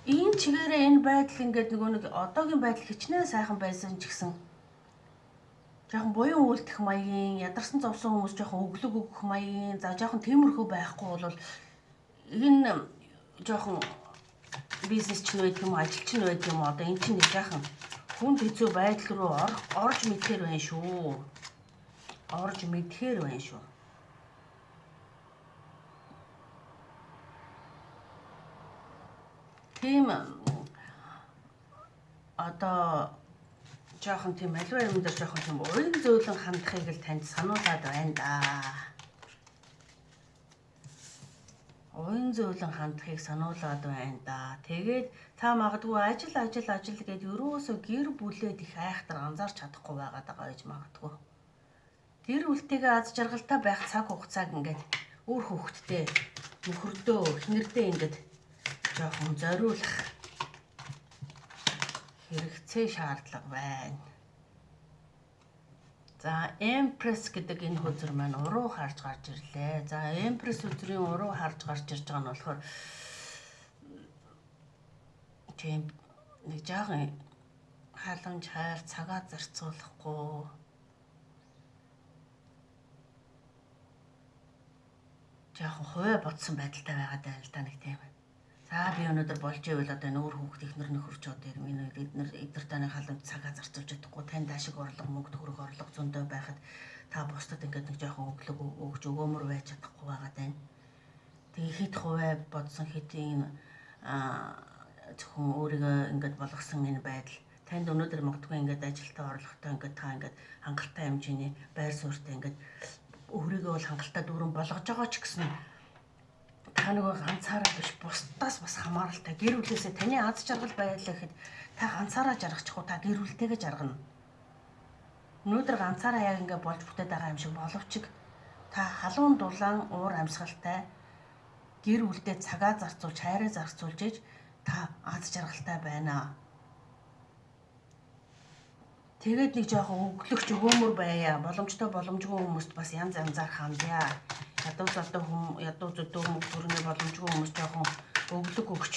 Энэ чигээрээ энэ байдал ингээд нөгөө нэг одоогийн байдал хичнээн сайхан байсан ч гэсэн жоохон буян үйлдэх маягийн ядарсан зовсон хүмүүс жоохон өглөг өгөх маягийн за жоохон тиймэрхүү байхгүй бол энэ жоохон бизнес ч нэг юм ажил ч нэг юм одоо эн чинь нэг яахан хүнд хэцүү байдал руу орж мэдхээр байна шүү. Орж мэдхээр байна шүү. Тийм одоо жоохон тийм аливаа юм дээр жоохон тийм уян зөөлөн хандахыг л танд сануулад байна да. Уян зөөлөн хандахыг сануулад байна да. Тэгээд та магадгүй ажил гэд ерөөсөө гэр бүлээд их айхтар анзаарч чадахгүй байгаад байгаа гэж магадгүй. Гэр бүлтэйгээ аз жаргалтай байх цаг хугацааг ингээд өөр хүүхэдтэй нөхөрдөө эхнэрдээ ингээд жоохон зориулах хэрэгцээ шаардлага байна. За, Empress гэдэг энэ хөзөр маань уруу харж гарч ирлээ. За, Empress хөзрийн уруу харж гарч ирж байгаа нь болохоор тийм нэг жаахан халамж хайр цагаа зарцуулахгүй жаахан хувиа бодсон байдалтай байгаад байна л да нэг тийм. За би өнөөдөр болж ивэл одоо энэ өөр хүүхд ихнэр нөхөрч одоо эдгээр таны халамж цагаа зарцуулж чадахгүй танд ашиг орлого мөнгө төгрөг орлого зөндөө байхад та бусдад ингээд нэг жоохон өглөг өгж өгөөмөр байж чадахгүй байгаад байна. Тэгээ хэд хувиа бодсон хэдийн зөвхөн өөрийгөө ингээд болгосон энэ байдал танд өнөөдөр магадгүй ингээд ажилтаа орлоготой ингээд та ингээд хангалттай хэмжээний байр суурьтай ингээд өөрийгөө бол хангалттай дүүрэн болгож байгаа ч гэсэн та нөгөө ганцаараа биш бусдаас бас хамааралтай гэр бүлээсээ таны аз жаргал байлаа гэхэд та ганцаараа жаргачихгүй та гэр бүлтэйгээ жаргана. Өнөөдөр ганцаараа яг ингээд болж бүтээд байгаа юм шиг боловч та халуун дулаан уур амьсгалтай гэр бүлдээ цагаа зарцуулж хайраа зарцуулж иж та аз жаргалтай байна. Тэгээд нэг жоохон өглөгч өгөөмөр байя. Боломжтой боломжгүй хүмүүст бас янз янзаар хандъя. Ядуу зөдөө мөнгөний боломжгүй хүмүүс жоохон өглөг өгч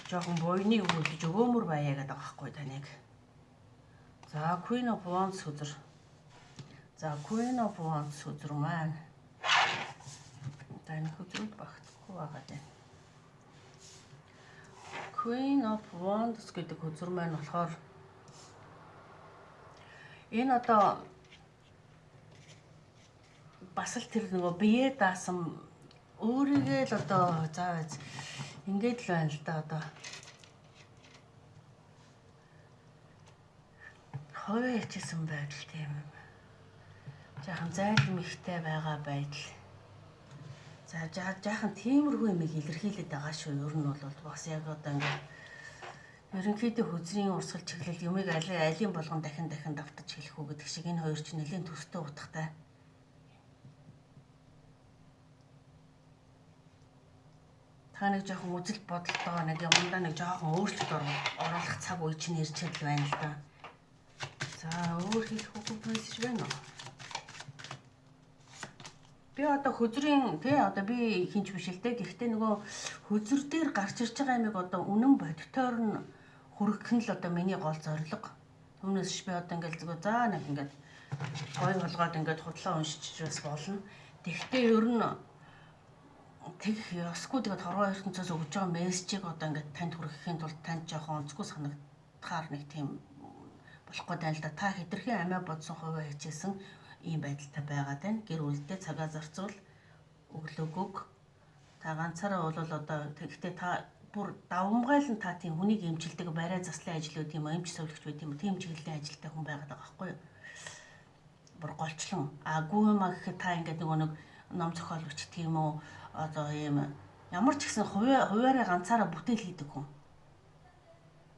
жоохон буйны өгүүлж өгөөмөр байя гэдэг байхгүй таныг. За Queen of Wands хөзөр. За Queen of Wands хөзөр маань таны хөзрөд багтахгүй байгаа дээ. Queen of Wands гэдэг хөзөр маань болохоор энэ одоо бас л тэр нөгөө бие даасан өөрийгөө л одоо заавал ингээд л байна л да одоо хойно хичээсэн байдал тийм жаахан зайлм ихтэй байгаа байдал за жаахан тиймэрхүү юм илэрхийлээд байгаа шүү. Ер нь бол бас яг одоо ингээд ерөнхийдөө хөзрийн урсгал чиглэл юмыг алийн болгон дахин давтаж хэлэх үү гэдэг шиг энэ хоёр ч нэлийн төстэй утгатай. Та нэг жоохон үзэл бодолтойгоо нэг юмдаа нэг жоохон өөрчлөлт оруулах цаг үе чинь ирж чадл байна л да. За өөр хийх хөвгүүд мессеж байна уу? Би одоо хөзрийн тий одоо би хинч биш л дээ. Гэхдээ нөгөө хөзөр дээр гарч ирж байгаа юмыг одоо үнэн бодитоор нь хүргэх нь л одоо миний гол зорилго. Түүнээс би одоо ингээл зүгээр за нэг ингээд гоё болгоод ингээд худлаа уншиж бас болно. Тэгвэл ер нь тэгэх ёсгүй тэгээд хорвоо ертөнцөөс өгж байгаа мессежийг одоо ингээд танд хүргэхийн тулд танд жоохон онцгүй санагдахаар нэг тийм болохгүй даа л да. Та хэтэрхий амиа бодсон хувиа хичээсэн ийм байдалтай байгаад байна. Гэр бүлдээ цагаа зарцуул өглөөгөөг та ганцаараа бол одоо тэгтээ та бүр давмгайлан та тийм хүнийг эмчилдэг барай заслын ажил үт юм эмч сувлагч байт юм тийм чиглэлийн ажилтай хүн байгаад байгаа байхгүй юу? Бүр голчлон гүмаа гэхэд та ингээд нөгөө нэг ном зохиолч тийм үү одоо ийм ямар ч гэсэн хуваараа ганцаараа бүтээл хийдэг хүн.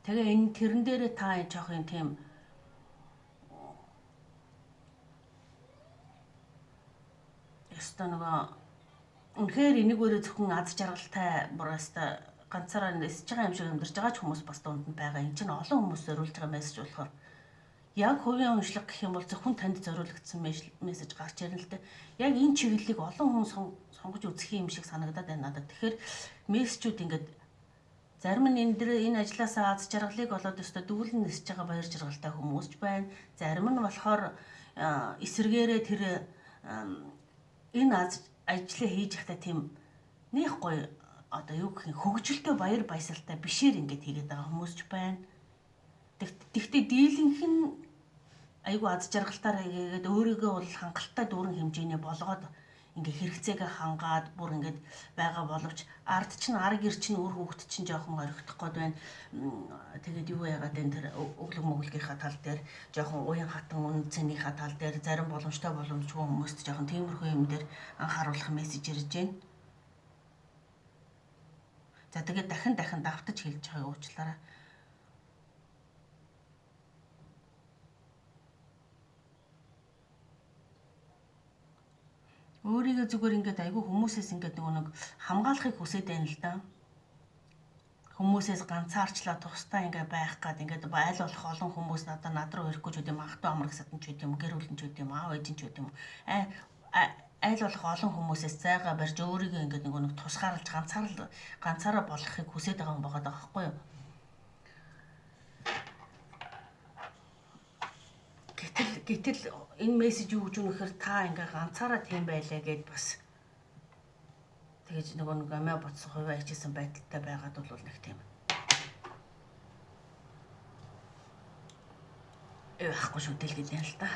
Тэгээ энэ тэрэн дээрээ та жоох юм тийм ёстой нөгөө үнэхээр энийг өөрөө зөвхөн аз жаргалтай бүр өстой ганцаараа нисэж байгаа юм шиг амьдарч байгаа ч хүмүүс бас дунд нь байгаа. Энэ чинь олон хүмүүс зориулж байгаа мессеж болохоор яг хувийн уншлага гэх юм бол зөвхөн танд зориулагдсан мессеж гарч ирнэ л дээ. Яг энэ чиглэлийг олон хүн сонгож үзэх юм шиг санагдаад байна надад. Тэгэхээр мессежүүд ингээд зарим нь энэ ажлаасаа аз жаргалыг олоод өстой дүүлэн нисэж байгаа баяр жаргалтай хүмүүс ч байна. Зарим нь болохоор эсэргээрээ тэр энэ ажлыг хийж байхдаа тийм нэг гоё одоо юу гэх юм хөгжилтэй баяр баясгалтай бишээр ингээд хийгээд байгаа хүмүүс ч байна. Тэгтээ дийлэнх нь айгүй аз жаргалтаараа хийгээд өөрийгөө бол хангалттай дүүрэн хэмжээний болгоод ингээ хэрэгцээгээ хангаад бүр ингээд байгаа боловч ард чинь ар гэр чинь өөр хүүхэд чинь жоохон орхидох гээд байна. Тэгээд юу яагаад энэ тэр өглөг мөглөгийнхаа тал дээр жоохон уян хатан үн цэнийхээ тал дээр зарим боломжтой боломжгүй хүмүүст жоохон тиймэрхүү юм дээр анхааруулах мессеж ирж байна. За тэгээд дахин давтаж хэлж байгааг уучлаарай. Өөрийгөө зүгээр ингээд айгүй хүмүүсээс ингээд нэг хамгаалахыг хүсэж байна л да. Хүмүүсээс ганцаарчлаа тусдаа ингээд байх гад ингээд аль болох олон хүмүүс над руу ирэхгүй ч үгүй юм ахтуу амар гэсэд нь ч үгүй юм гэр бүлэн ч үгүй юм аав ээж нь ч үгүй юм аль болох олон хүмүүсээс зайгаа барьж өөрийгөө ингээд нэг тусгаарлаж ганцаараа болохыг хүсэж байгаа юм байгаа байхгүй юу? Гэтэл энэ мессеж юу гэж үнэхээр та ингээ ганцаараа тийм байлаа гэд бас тэгэж нэг амиа бодсон хувиа хичээсэн байдалтай байгаад бол нэг тийм яахгүй шүү дээ л гэдэг юм л та.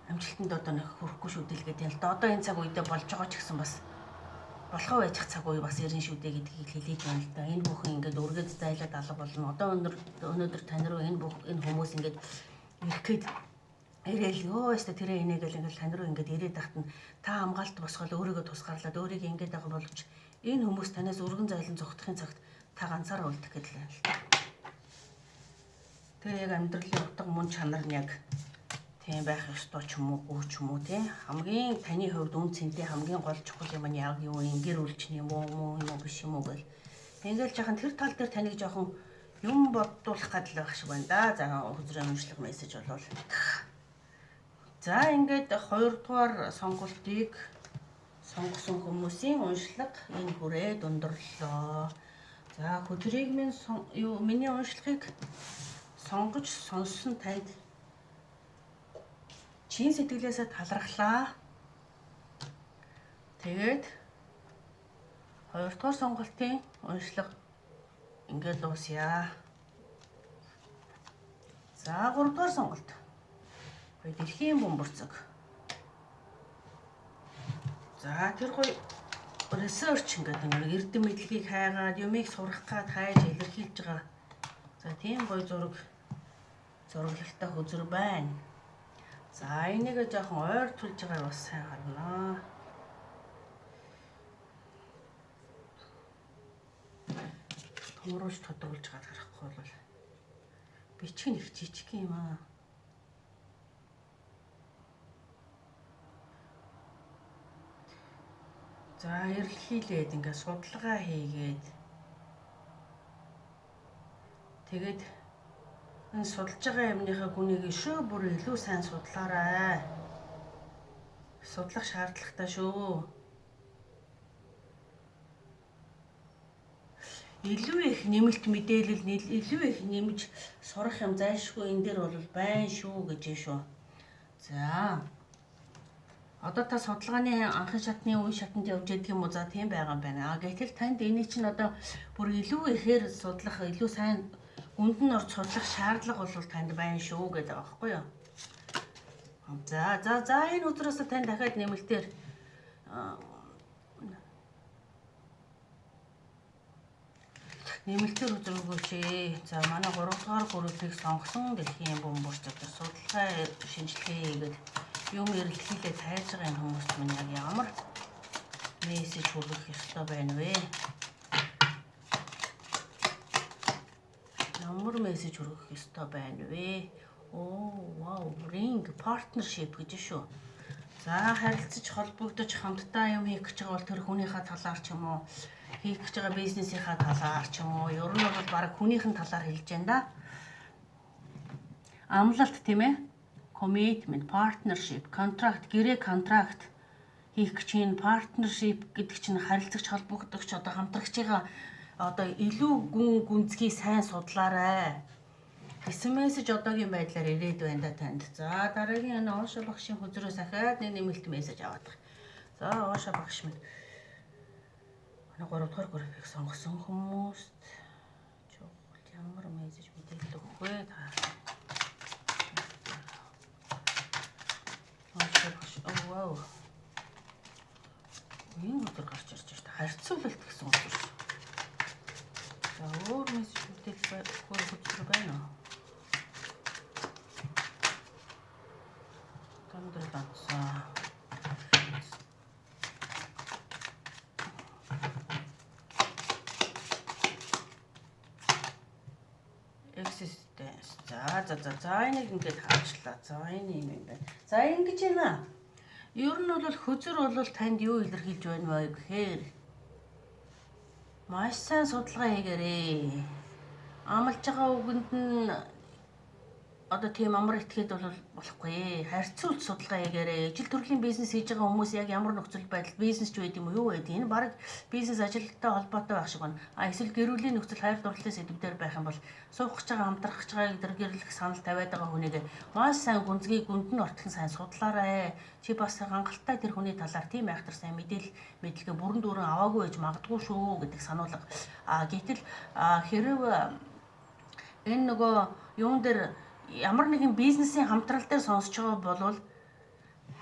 Амжилтанд одоо нэг хүрэхгүй шүү дээ л гэдэг юм л та. Одоо энэ цаг үедээ болж байгаа ч гэсэн бас болохоо байжих цаг үе бас ирнэ шүү дээ гэдгийг хэлээд байна л да. Энэ бүхэн ингээд өргөд зайлаад алга болно. Одоо өнөөдөр тань руу энэ хүмүүс ингээд ирэхэд ирээл өөстө тэрэ инээгээл ингээл тань руу ингээд ирээд тахт нь та хамгаалт босгол өөрийгөө тусгаарлаад өөрийгөө ингээд байгаа боловч энэ хүмүүс танаас өргөн зайлан зүгтхийн цагт та ганцаараа үлдэх гэдэг л та. Тэр яг амьдралын утга мөн чанар нь яг тийм байх ёстой ч юм уу ч юм уу тий хамгийн таны хувьд үн цэнтэй хамгийн гол чухал юм нь яг юу юм гэр бүлч юм уу биш юм уу гэл ингээл жоохон тэр тал дээр таныг жоохон юм бодуулах гэдэг байх шиг байна да. За хөзрийн уншлага мессеж болвол. За ингээд 2 дугаар сонголтыг сонгосон хүмүүсийн уншлага энэ хүрээ дундарлаа. За хөзрийг миний уншлагыг сонгож сонссон танд чин сэтгэлээсээ талархлаа. Тэгээд 2 дугаар сонголтын уншлага ингээд дуусъя. За 3 дугаар сонголт. Гоё дэлхийн бөмбөрцөг. За тэр гоё research ингээд нэг эрдэм мэдлэгийг хайгаад юмыг сурах гад хайж илэрхийлж байгаа. За тийм гоё зураглагтай хөзөр байна. За энийг жоохон ойртуулж байгаа бас сайн гарнаа. Томруулж тодруулж гад харахгүй бол бичих нэг жижиг юм аа. За эрэлхийлээд ингээд судалгаа хийгээд тэгээд энэ судалж байгаа юмныхаа гүнийг шүү бүр илүү сайн судлаарай. Судлах шаардлагатай шүү. Илүү их нэмэлт мэдээлэл илүү их нэмж сурах юм зайлшгүй энэ дээр бол байна шүү гэж шүү. За. Одоо та судалгааны анхан шатны үе шатанд явж идэх юм уу? За тийм байгаа юм байна. Гэтэл танд энэ чинь одоо бүр илүү ихээр судлах, илүү сайн гүнд нь орж судлах шаардлага бол танд байна шүү гэдэг байгаа байхгүй юу? За энэ өдрөөс тань дахиад нэмэлтээр үзэр өгөөч. За манай 3 дугаар группийг сонгосон дэлхийн бөмбөрч одоо судалгаа шинжилгээ хийгээд юм эрэлхийлээ тайлж байгаа энэ хүмүүст минь яг ямар мессеж хүргэх ёстой байна вэ? Ямар мессеж хүргэх ёстой байна вэ? Вау, ring partnership гэж шүү. За харилцаж холбогдож хамтдаа юм хийх гэж байгаа бол тэр хүнийхээ талаар ч юм уу, хийх гэж байгаа бизнесийнхаа талаар ч юм уу, ер нь бол баг хүнийхэн талаар хэлж байна да. Амлалт тийм ээ? Commitment, partnership, contract, гэрээ контракт хийх гэж чинь partnership гэдэг чинь харилцагч холбогдогч одоо хамтрагчийн одоо илүү гүнзгий сайн судлаарай. Гэсэн мессеж одоогийн байдлаар ирээд байна да танд. За дараагийн Ооша багшийн хөзрөөс ахаад нэг нэмэлт мессеж аваад байгаа. За Ооша багш минь манай 3 дугаар группийг сонгосон хүмүүст ямар мессеж мэдээлэл өгөх вэ та? Ооша багш вау. Энэ өдөр гарч ирж байна. Харьцуулалт гэсэн үг шүү. За өөр мессеж мэдээлэл хөзрөө байна уу? Existence. За энийг ингээд хаачлаа. За энэ юм байна. За ингэж байна. Ер нь бол хөзөр бол танд юу илэрхийлж байна вэ гэхээр маш сайн судалгаа хийгээрэй. Амлаж байгаа үгэнд нь одоо тийм амар этгээд бол болохгүй. Харьцуулт судалгаа хийгээрэй. Ижил төрлийн бизнес хийж байгаа хүмүүс яг ямар нөхцөл байдал бизнес ч байд юм уу юу байд. Энэ баг бизнес ажилттай холбоотой байх шиг байна. Эсвэл гэрүүлийн нөхцөл хайр дурлалын сэдвээр байх юм бол суух гэж байгаа хамтрах гэж байгаа тэр гэрлэх санал тавиад байгаа хүнийг маш сайн гүнзгий гүнд нь ортхон сайн судлаарай. Чи бас хангалттай тэр хүний талаар тийм айхтар сайн мэдээлгээ бүрэн дүүрэн аваагүй байж магадгүй шүү гэдэг сануулга. Гэтэл хэрв энэ нөгөө юун дээр ямар нэгэн бизнесийн хамтрал дээр сонсож байгаа бол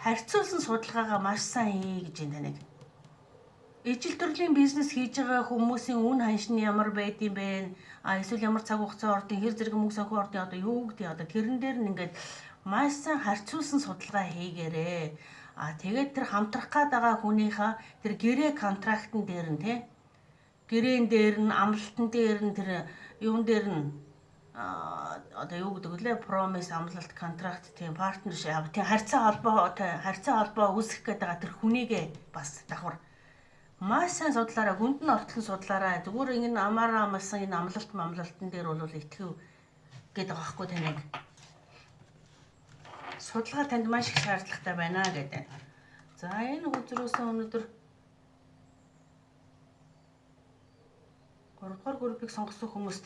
харьцуулсан судалгаагаа маш сайн хий гэж энэ таныг. Ижил төрлийн бизнес хийж байгаа хүмүүсийн үн ханш нь ямар байд юм бэ? Эсвэл ямар цаг хугацаа ордын хэр зэрэг мөнгө санхүү ордын одоо юу гэдэг одоо тэрэн дээр нь ингээд маш сайн харьцуулсан судалгаа хийгээрэй. Тэгээд тэр хамтрах гээд байгаа хүнийхээ тэр гэрээ контрактын дээр нь тий гэрээн дээр нь амлалтан дээр нь тэр юун дээр нь одоо юу гэдэг вүлээ promise амлалт контракт тийм партнершип тийм харьцаа холбоо үүсгэх гээд байгаа тэр хүнийг бас давхар маш сайн судлаараа гүнд нь ортхон судлаараа зүгээр ингэ амаараа амлсан энэ амлалтан дээр бол итгэв гээд байгаа байхгүй таныг судалгаа танд маш их шаардлагатай байна гэдэг. За энэ өдрөөс өнөөдөр 3 дугаар группийг сонгосон хүмүүст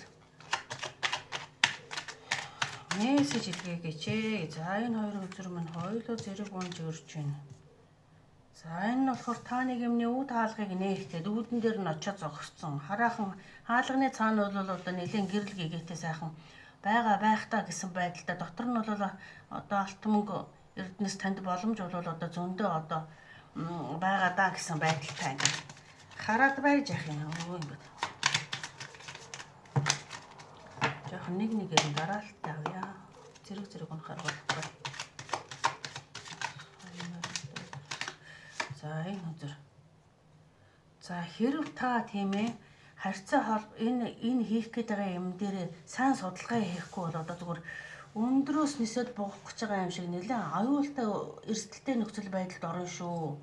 мессеж илгээгээч. За энэ хоёр өдөр минь хоёулаа зэрэг унж өрж байна. За энэ нь болохоор та нэг юмны үд хаалгыг нээхтэй дүүдэн дээр нь очиод зогссон. Хараахан хаалганы цаана бол одоо нэлийн гэрэл гэгээтэй сайхан байх та гэсэн байдалтай. Дотор нь бол одоо алт мөнгө эрдэнэс танд боломж бол одоо зөндөө одоо байгаа даа гэсэн байдалтай ингээд хараад байж ах юм. Ингээд жоохон нэгээр нь дараалттай авъя. Зэрэг унахаар болохгүй. За энэ өдөр. За хэрв та тийм ээ харьцаа энэ хийх гээд байгаа юм дээр сайн судалгаа хийхгүй бол одоо зүгээр өндрөөс нисээд буух гэж байгаа юм шиг нэлээд аюултай эрсдэлтэй нөхцөл байдалд орно шүү.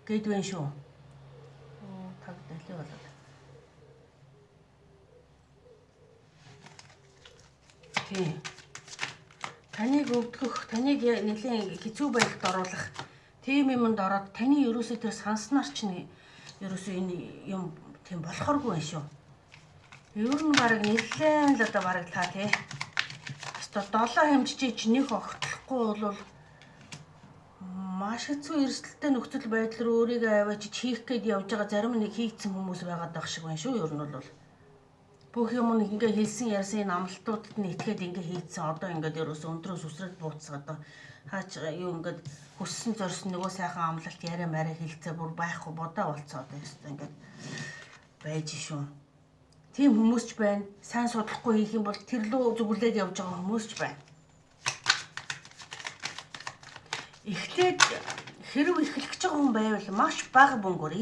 Гэдвэн шүү. Таг дэлээ болоод. Тийм. Таныг өвдгөх, таныг нэлийн хэцүү байдалд оруулах тийм юмд ороод таны ерөөсөө тэр санснаар чинь ерөөсөө энэ юм тийм болохооргүй байх шүү. Ер нь баг нэлээд л одоо баг та тий. Өстой 7 хэмжиж нэг огтлохгүй бол маш хэцүү эрсдэлтэй нөхцөл байдал руу өөрийгөө аваачиж хийх гээд явж байгаа зарим нэг хийгдсэн хүмүүс байгаад байх шиг байна шүү. Ер нь бол бүх юм ингээ хэлсэн ярьсан энэ амлалтуудад нь итгээд ингээ хийцэн одоо ингээд ерөөсөө өндрөөс үсрээд бууцсан одоо хаач юу ингээд хүссэн зорьсон нөгөө сайхан амлалт яриа мараа хэлцээ бүр байхгүй бодоо болцоо одоо ингээд байж шүү. Тийм хүмүүс ч байна. Сайн судлахгүй хийх юм бол тэр лөө зүгэлээд явж байгаа хүмүүс ч байна. Эхлээд хэрв эхлэх гэж байгаа хүн байвал маш бага мөнгөөр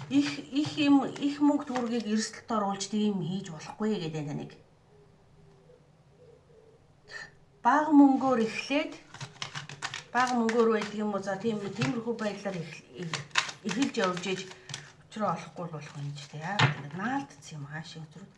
их мөнгө төгрөгийг эрсдэлд оруулж тийм хийж болохгүй гэдэг таныг. Бага мөнгөөр эхлээд бага мөнгөөр байдаг юм уу за тиймэрхүү байдлаар эхэлж явж иж өчрөө олохгүй болох юм ч тийм яа гэдэг наалдсан юм хаашиг зүрх.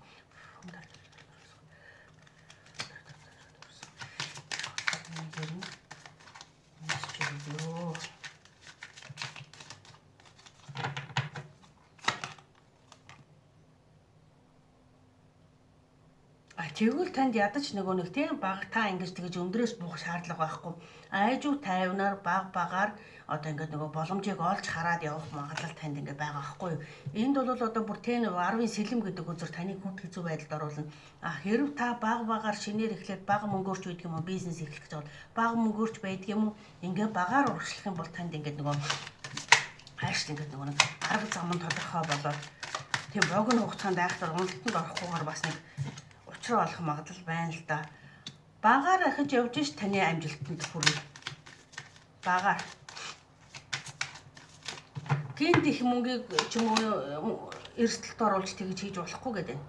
Тэгвэл танд ядаж нөгөө нэг тийм баг та ингэж тэгэж өндрөөс буух шаардлага байхгүй. Айжуу тайвнаар багаар одоо ингээд нөгөө боломжийг олж хараад явах магадлал танд ингээд байгаа байхгүй юу. Энд бол одоо бүр тийм 10-ын сэлэм гэдэг үзэр таныг хүнд хэцүү байдалд оруулна. Хэрв та багаар шинээр эхлээд бага мөнгөөрч байдаг юм уу бизнес эхлэх гэж бол бага мөнгөөрч байдаг юм уу ингээд багаар урагшлах юм бол танд ингээд нөгөө хайш ингээд нөгөө нэг арга зам нь тодорхой болоод тийм богино хугацаанд айхтар уналтанд орохгүйгээр бас нэг учраа олох магадлал байна л да. Багаар ахиж явж ш таны амжилтанд хүрнэ. Багаар. Гинт их мөнгийг ч юм уу эрсдэлд оруулж тэгж хийж болохгүй гэдэг.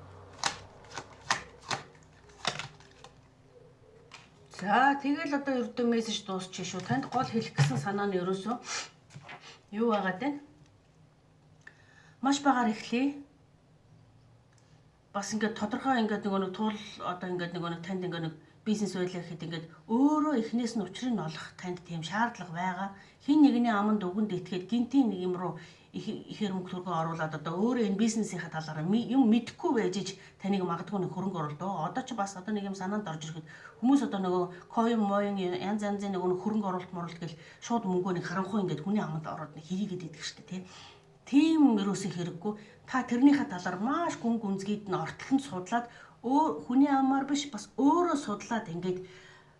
За тэгэл одоо ердөө мессеж дуусчих шүү. Танд гол хэлэх гэсэн санаа нь ерөөсөө юу байгаад байна? Маш багаар эхлэе. Бас ингээд тодорхой ингээд нөгөө нэг туул одоо ингээд нөгөө нэг танд ингээд нэг бизнес байлаа гэхэд ингээд өөрөө эхнээс нь учрыг нь олох танд тийм шаардлага байгаа. Хин нэгний аманд үгэнд итгээд гинтийн нэг юм руу их хөрөнгө төргөө оруулаад одоо өөрөө энэ бизнесийнхаа талаараа юм мэдэхгүй байж ич таныг магадгүй нэг хөрөнгө оруулалт. Одоо ч бас одоо нэг юм санаанд орж ирэхэд хүмүүс одоо нөгөө коин моин янз янзын нөгөө хөрөнгө оруулалт гэл шууд мөнгөө нэг харанхуй ингээд хүний аманд ороод нэг хийгээд идэх штэ тий. Тийм ерөөсөө хэрэггүй. Та тэрнийхээ талаар маш гүн гүнзгийд нь ортолцонд судлаад хүний амаар биш бас өөрөө судлаад ингээд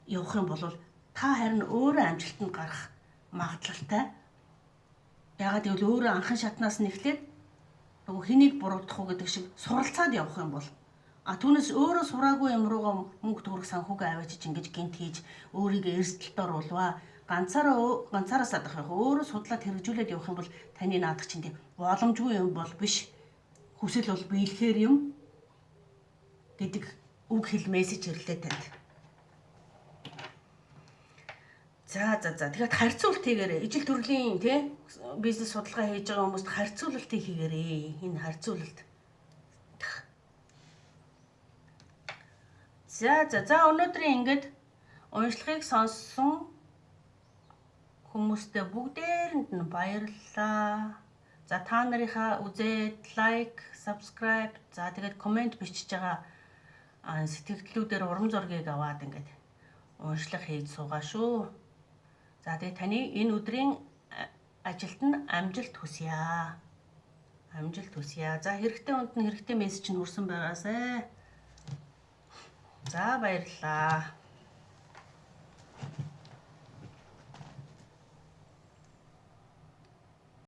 явах юм бол та харин өөрөө амжилтанд гарах магадлалтай. Ягаад гэвэл өөрөө анхан шатнаас нь эхлээд нөгөө хэнийг буруудах уу гэдэг шиг суралцаад явах юм бол түүнээс өөрөө сураагүй юм руугаа мөнгө төгрөг санхүүгээ аваачиж ингэж гинт хийж өөрийгөө эрсдэлд оруулваа. Ганцаараас адах яг өөрөө судлаад хэрэгжүүлээд явах юм бол таны наадах чинь тийм боломжгүй юм бол биш. Хүсэл бол биелэхээр юм гэдэг үг хэл мессеж ирлээ танд. За тэгэхээр харьцуулт хийгээрэй. Ижил төрлийн тий бизнес судалгаа хийж байгаа хүмүүст харьцуулалтыг хийгээрэй. Энэ харьцуулалт. За өнөөдрийн ингээд уншлагыг сонссон хүмүүстээ бүгдээрэнд нь баярлалаа. За та нарынхаа үзээд лайк, subscribe, за тэгээд комент бичиж байгаа сэтгэлдлүүдээр урам зоргийг аваад ингээд уншлах хийж суугаа шүү. За тэгээд таны энэ өдрийн ажилд нь амжилт хүсье. Амжилт хүсье. За хэрэгтэй хүнд нь хэрэгтэй мессеж нь хүрсэн байгаасай. За баярлалаа.